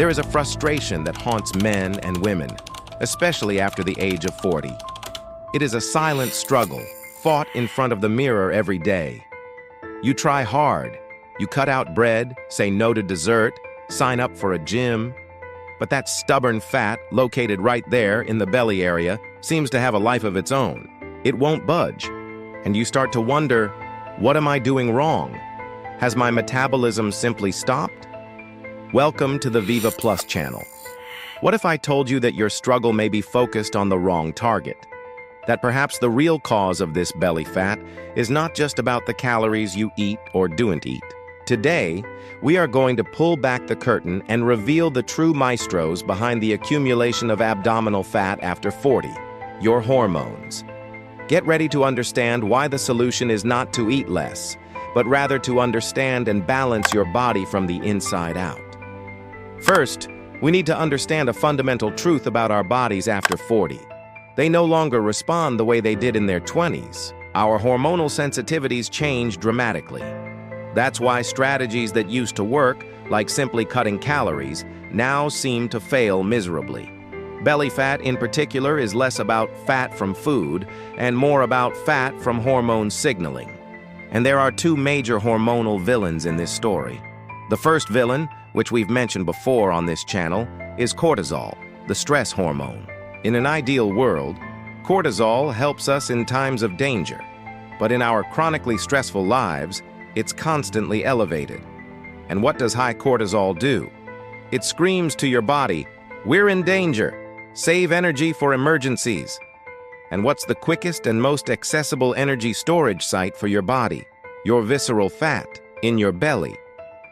there is a frustration that haunts men and women, especially after the age of 40. It is a silent struggle, fought in front of the mirror every day. You try hard. You cut out bread, say no to dessert, sign up for a gym. But that stubborn fat, located right there in the belly area, seems to have a life of its own. It won't budge. And you start to wonder, what am I doing wrong? Has my metabolism simply stopped? Welcome to the Viva Plus channel. What if I told you that your struggle may be focused on the wrong target? That perhaps the real cause of this belly fat is not just about the calories you eat or don't eat. Today, we are going to pull back the curtain and reveal the true maestros behind the accumulation of abdominal fat after 40, your hormones. Get ready to understand why the solution is not to eat less, but rather to understand and balance your body from the inside out. First, we need to understand a fundamental truth about our bodies after 40. They no longer respond the way they did in their 20s. Our hormonal sensitivities change dramatically. That's why strategies that used to work, like simply cutting calories, now seem to fail miserably. Belly fat in particular is less about fat from food and more about fat from hormone signaling. And there are two major hormonal villains in this story. The first villain, which we've mentioned before on this channel, is cortisol, the stress hormone. In an ideal world, cortisol helps us in times of danger. But in our chronically stressful lives, it's constantly elevated. And what does high cortisol do? It screams to your body, "We're in danger. Save energy for emergencies." And what's the quickest and most accessible energy storage site for your body? Your visceral fat, in your belly.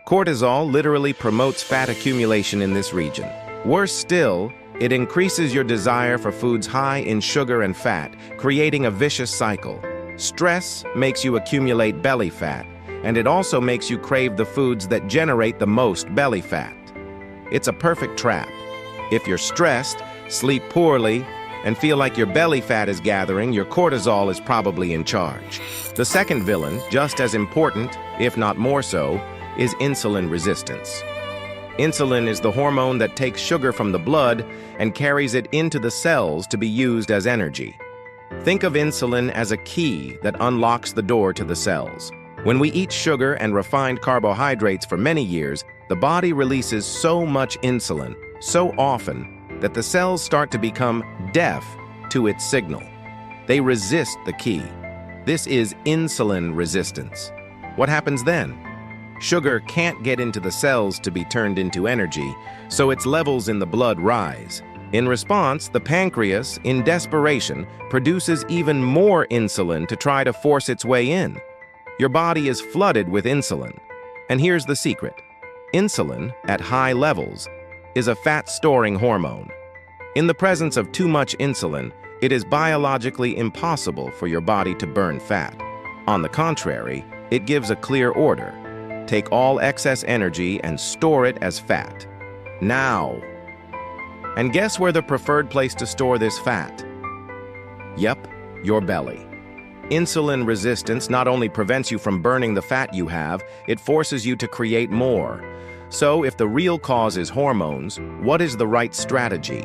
Cortisol literally promotes fat accumulation in this region. Worse still, it increases your desire for foods high in sugar and fat, creating a vicious cycle. Stress makes you accumulate belly fat, and it also makes you crave the foods that generate the most belly fat. It's a perfect trap. If you're stressed, sleep poorly, and feel like your belly fat is gathering, your cortisol is probably in charge. The second villain, just as important, if not more so, is insulin resistance. Insulin is the hormone that takes sugar from the blood and carries it into the cells to be used as energy. Think of insulin as a key that unlocks the door to the cells. When we eat sugar and refined carbohydrates for many years, the body releases so much insulin, so often, that the cells start to become deaf to its signal. They resist the key. This is insulin resistance. What happens then? Sugar can't get into the cells to be turned into energy, so its levels in the blood rise. In response, the pancreas, in desperation, produces even more insulin to try to force its way in. Your body is flooded with insulin. And here's the secret. Insulin, at high levels, is a fat-storing hormone. In the presence of too much insulin, it is biologically impossible for your body to burn fat. On the contrary, it gives a clear order. Take all excess energy and store it as fat. Now. And guess where the preferred place to store this fat? Yep, your belly. Insulin resistance not only prevents you from burning the fat you have, it forces you to create more. So if the real cause is hormones, what is the right strategy?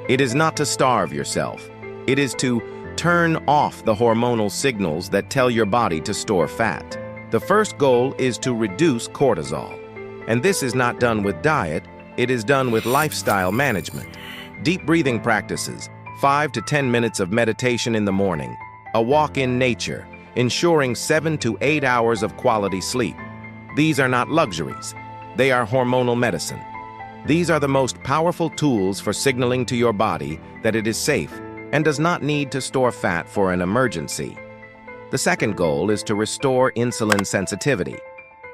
It is not to starve yourself. It is to turn off the hormonal signals that tell your body to store fat. The first goal is to reduce cortisol. And this is not done with diet, it is done with lifestyle management. Deep breathing practices, 5 to 10 minutes of meditation in the morning, a walk in nature, ensuring 7 to 8 hours of quality sleep. These are not luxuries. They are hormonal medicine. These are the most powerful tools for signaling to your body that it is safe and does not need to store fat for an emergency. The second goal is to restore insulin sensitivity.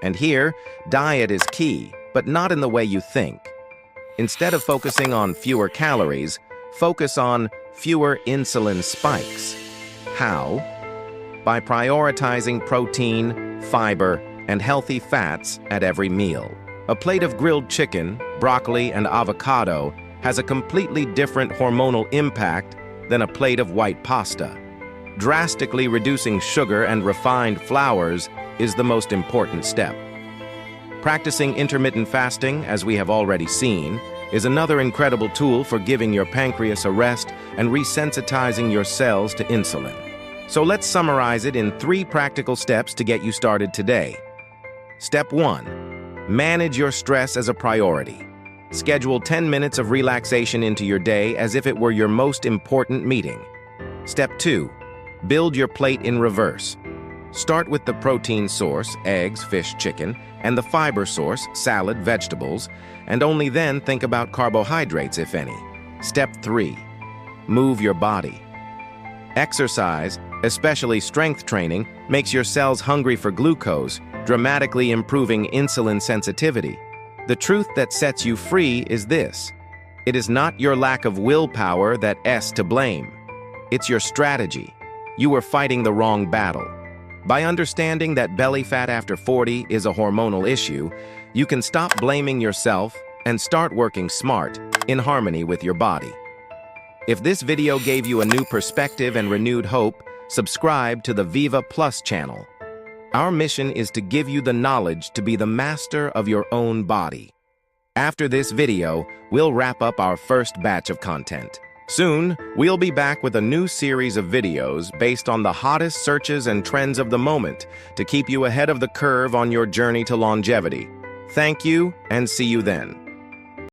And here, diet is key, but not in the way you think. Instead of focusing on fewer calories, focus on fewer insulin spikes. How? By prioritizing protein, fiber, and healthy fats at every meal. A plate of grilled chicken, broccoli, and avocado has a completely different hormonal impact than a plate of white pasta. Drastically reducing sugar and refined flours is the most important step. Practicing intermittent fasting, as we have already seen, is another incredible tool for giving your pancreas a rest and resensitizing your cells to insulin. So let's summarize it in 3 practical steps to get you started today. Step 1. Manage your stress as a priority. Schedule 10 minutes of relaxation into your day as if it were your most important meeting. Step 2. Build your plate in reverse. Start with the protein source, eggs, fish, chicken, and the fiber source, salad, vegetables, and only then think about carbohydrates, if any. Step 3. Move your body. Exercise, especially strength training, makes your cells hungry for glucose, dramatically improving insulin sensitivity. The truth that sets you free is this: it is not your lack of willpower that's to blame. It's your strategy. You are fighting the wrong battle. By understanding that belly fat after 40 is a hormonal issue, you can stop blaming yourself and start working smart, in harmony with your body. If this video gave you a new perspective and renewed hope, subscribe to the Viva Plus channel. Our mission is to give you the knowledge to be the master of your own body. After this video, we'll wrap up our first batch of content. Soon, we'll be back with a new series of videos based on the hottest searches and trends of the moment to keep you ahead of the curve on your journey to longevity. Thank you, and see you then.